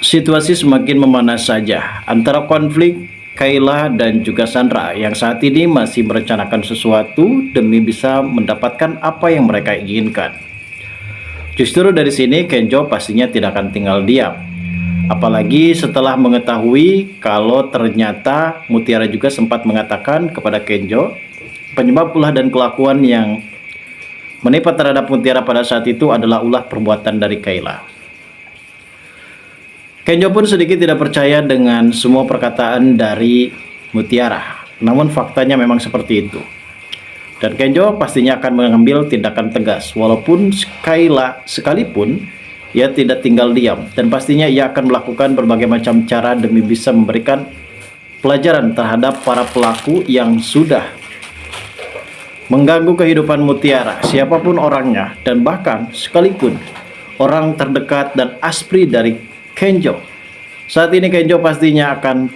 Situasi semakin memanas saja antara konflik Kayla dan juga Sandra yang saat ini masih merencanakan sesuatu demi bisa mendapatkan apa yang mereka inginkan. Justru dari sini Kenjo pastinya tidak akan tinggal diam. Apalagi setelah mengetahui kalau ternyata Mutiara juga sempat mengatakan kepada Kenjo penyebab ulah dan kelakuan yang menimpa terhadap Mutiara pada saat itu adalah ulah perbuatan dari Kayla. Kenjo pun sedikit tidak percaya dengan semua perkataan dari Mutiara. Namun faktanya memang seperti itu. Dan Kenjo pastinya akan mengambil tindakan tegas. Walaupun Kayla sekalipun, ia tidak tinggal diam. Dan pastinya ia akan melakukan berbagai macam cara demi bisa memberikan pelajaran terhadap para pelaku yang sudah mengganggu kehidupan Mutiara, siapapun orangnya. Dan bahkan sekalipun orang terdekat dan aspri dari Kenjo. Saat ini Kenjo pastinya akan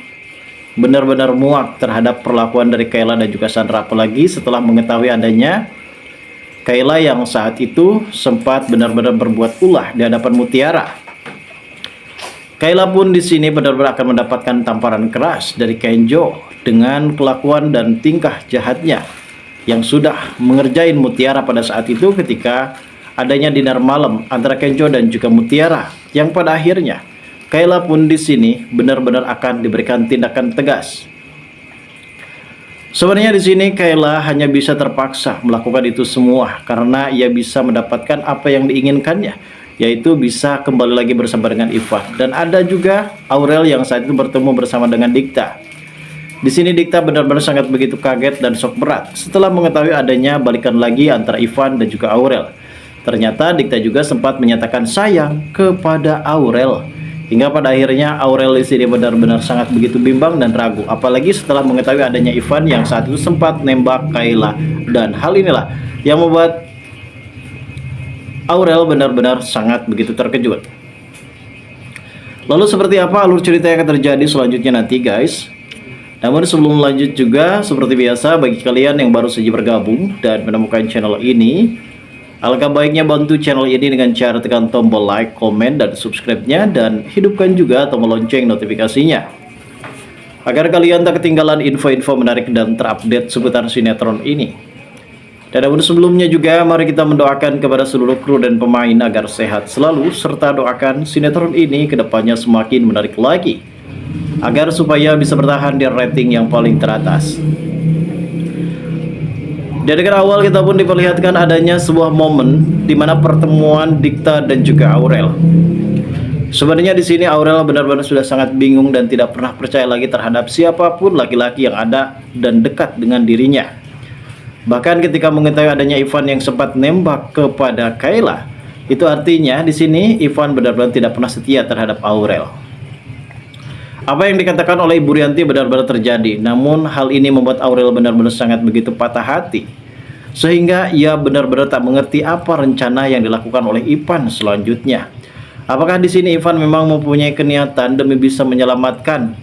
benar-benar muak terhadap perlakuan dari Kayla dan juga Sandra, apalagi setelah mengetahui adanya Kayla yang saat itu sempat benar-benar berbuat ulah di hadapan Mutiara. Kayla pun di sini benar-benar akan mendapatkan tamparan keras dari Kenjo dengan kelakuan dan tingkah jahatnya yang sudah mengerjain Mutiara pada saat itu ketika adanya dinner malam antara Kenjo dan juga Mutiara, yang pada akhirnya Kayla pun di sini benar-benar akan diberikan tindakan tegas. Sebenarnya di sini Kayla hanya bisa terpaksa melakukan itu semua karena ia bisa mendapatkan apa yang diinginkannya, yaitu bisa kembali lagi bersama dengan Ivan. Dan ada juga Aurel yang saat itu bertemu bersama dengan Dikta. Di sini Dikta benar-benar sangat begitu kaget dan shock berat setelah mengetahui adanya balikan lagi antara Ivan dan juga Aurel. Ternyata Dikta juga sempat menyatakan sayang kepada Aurel. Hingga pada akhirnya Aurel di sini benar-benar sangat begitu bimbang dan ragu. Apalagi setelah mengetahui adanya Ivan yang saat itu sempat nembak Kayla. Dan hal inilah yang membuat Aurel benar-benar sangat begitu terkejut. Lalu seperti apa alur cerita yang akan terjadi selanjutnya nanti guys? Namun sebelum lanjut juga, seperti biasa bagi kalian yang baru saja bergabung dan menemukan channel ini, alangkah baiknya bantu channel ini dengan cara tekan tombol like, komen, dan subscribe-nya, dan hidupkan juga tombol lonceng notifikasinya agar kalian tak ketinggalan info-info menarik dan terupdate seputar sinetron ini. Dan namun sebelumnya juga mari kita mendoakan kepada seluruh kru dan pemain agar sehat selalu, serta doakan sinetron ini kedepannya semakin menarik lagi agar supaya bisa bertahan di rating yang paling teratas. Dari awal kita pun diperlihatkan adanya sebuah momen di mana pertemuan Dikta dan juga Aurel. Sebenarnya di sini Aurel benar-benar sudah sangat bingung dan tidak pernah percaya lagi terhadap siapapun laki-laki yang ada dan dekat dengan dirinya. Bahkan ketika mengetahui adanya Ivan yang sempat nembak kepada Kayla, itu artinya di sini Ivan benar-benar tidak pernah setia terhadap Aurel. Apa yang dikatakan oleh Ibu Rianti benar-benar terjadi. Namun hal ini membuat Aurel benar-benar sangat begitu patah hati, sehingga ia benar-benar tak mengerti apa rencana yang dilakukan oleh Ivan selanjutnya. Apakah di sini Ivan memang mempunyai keniatan demi bisa menyelamatkan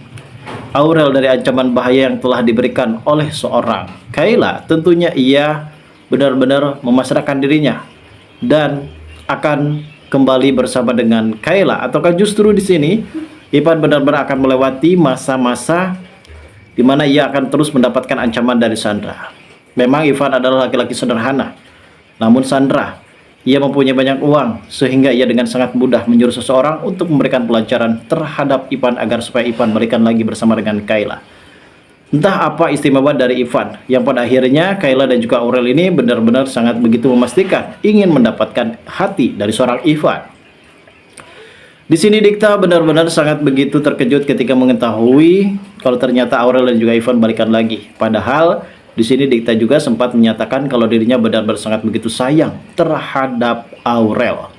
Aurel dari ancaman bahaya yang telah diberikan oleh seorang Kayla? Tentunya ia benar-benar memasrahkan dirinya dan akan kembali bersama dengan Kayla. Ataukah justru di sini Ivan benar-benar akan melewati masa-masa di mana ia akan terus mendapatkan ancaman dari Sandra? Memang Ivan adalah laki-laki sederhana, namun Sandra, ia mempunyai banyak uang sehingga ia dengan sangat mudah menyuruh seseorang untuk memberikan pelajaran terhadap Ivan agar supaya Ivan balikan lagi bersama dengan Kayla. Entah apa istimewa dari Ivan yang pada akhirnya Kayla dan juga Aurel ini benar-benar sangat begitu memastikan ingin mendapatkan hati dari seorang Ivan. Di sini Dikta benar-benar sangat begitu terkejut ketika mengetahui kalau ternyata Aurel dan juga Ivan balikan lagi. Padahal di sini Dikta juga sempat menyatakan kalau dirinya benar-benar sangat begitu sayang terhadap Aurel.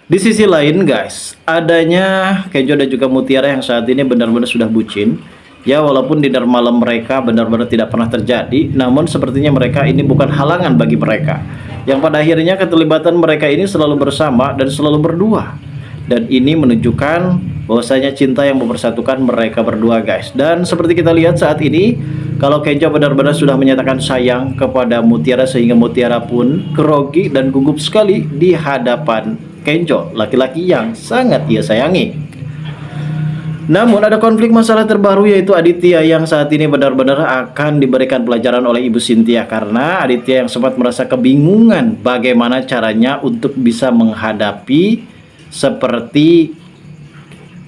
Di sisi lain guys, adanya Kenjo dan juga Mutiara yang saat ini benar-benar sudah bucin. Ya walaupun dinner malam mereka benar-benar tidak pernah terjadi, namun sepertinya mereka ini bukan halangan bagi mereka. Yang pada akhirnya keterlibatan mereka ini selalu bersama dan selalu berdua. Dan ini menunjukkan bahwasanya cinta yang mempersatukan mereka berdua guys. Dan seperti kita lihat saat ini, kalau Kenjo benar-benar sudah menyatakan sayang kepada Mutiara, sehingga Mutiara pun grogi dan gugup sekali di hadapan Kenjo, laki-laki yang sangat ia sayangi. Namun ada konflik masalah terbaru, yaitu Aditya yang saat ini benar-benar akan diberikan pelajaran oleh Ibu Cynthia, karena Aditya yang sempat merasa kebingungan bagaimana caranya untuk bisa menghadapi seperti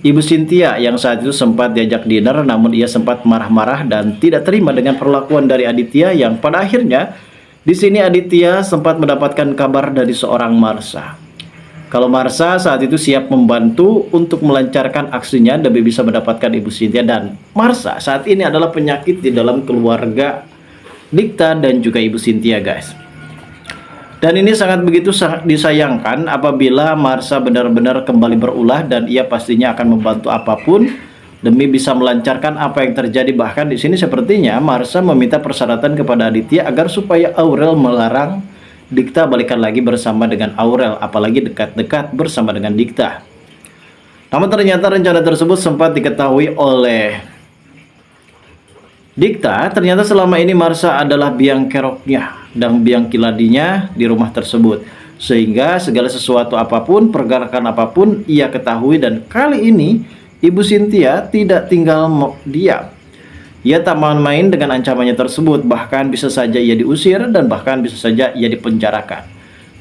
Ibu Cynthia yang saat itu sempat diajak dinner, namun ia sempat marah-marah dan tidak terima dengan perlakuan dari Aditya, yang pada akhirnya di sini Aditya sempat mendapatkan kabar dari seorang Marsha. Kalau Marsha saat itu siap membantu untuk melancarkan aksinya demi bisa mendapatkan Ibu Cynthia, dan Marsha saat ini adalah penyakit di dalam keluarga Dikta dan juga Ibu Cynthia, guys. Dan ini sangat disayangkan apabila Marsha benar-benar kembali berulah, dan ia pastinya akan membantu apapun demi bisa melancarkan apa yang terjadi. Bahkan di sini sepertinya Marsha meminta persyaratan kepada Aditya agar supaya Aurel melarang Dikta balikan lagi bersama dengan Aurel, apalagi dekat-dekat bersama dengan Dikta. Namun ternyata rencana tersebut sempat diketahui oleh Dikta. Ternyata selama ini Marsha adalah biang keroknya dan biang kiladinya di rumah tersebut, sehingga segala sesuatu apapun, pergerakan apapun ia ketahui. Dan kali ini Ibu Cynthia tidak tinggal diam. Ia tak main-main dengan ancamannya tersebut, bahkan bisa saja ia diusir dan bahkan bisa saja ia dipenjarakan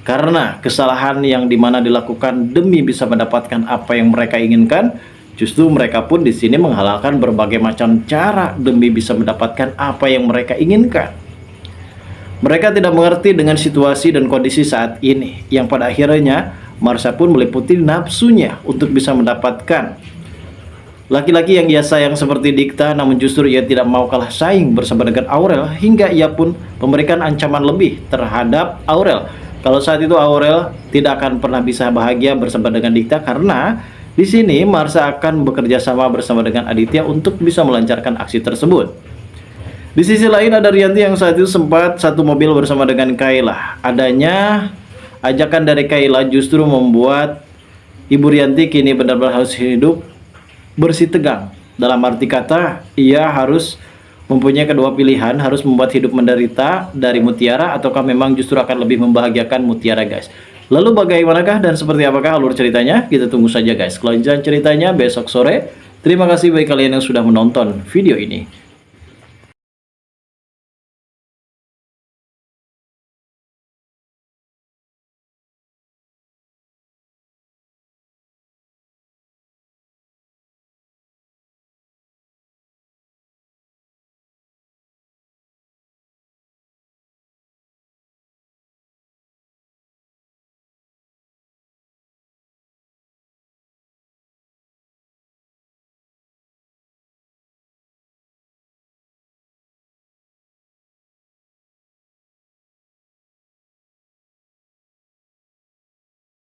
karena kesalahan yang dimana dilakukan demi bisa mendapatkan apa yang mereka inginkan. Justru mereka pun di sini menghalalkan berbagai macam cara demi bisa mendapatkan apa yang mereka inginkan. Mereka tidak mengerti dengan situasi dan kondisi saat ini, yang pada akhirnya Marsha pun meliputi nafsunya untuk bisa mendapatkan laki-laki yang ia sayang seperti Dikta. Namun justru ia tidak mau kalah saing bersama dengan Aurel, hingga ia pun memberikan ancaman lebih terhadap Aurel. Kalau saat itu Aurel tidak akan pernah bisa bahagia bersama dengan Dikta, karena di sini Marsha akan bekerja sama bersama dengan Aditya untuk bisa melancarkan aksi tersebut. Di sisi lain ada Rianti yang saat itu sempat satu mobil bersama dengan Kayla. Adanya ajakan dari Kayla justru membuat Ibu Rianti kini benar-benar harus hidup bersih tegang. Dalam arti kata, ia harus mempunyai kedua pilihan, harus membuat hidup menderita dari Mutiara, ataukah memang justru akan lebih membahagiakan Mutiara, guys. Lalu bagaimanakah dan seperti apakah alur ceritanya? Kita tunggu saja, guys, kelanjutan ceritanya besok sore. Terima kasih bagi kalian yang sudah menonton video ini.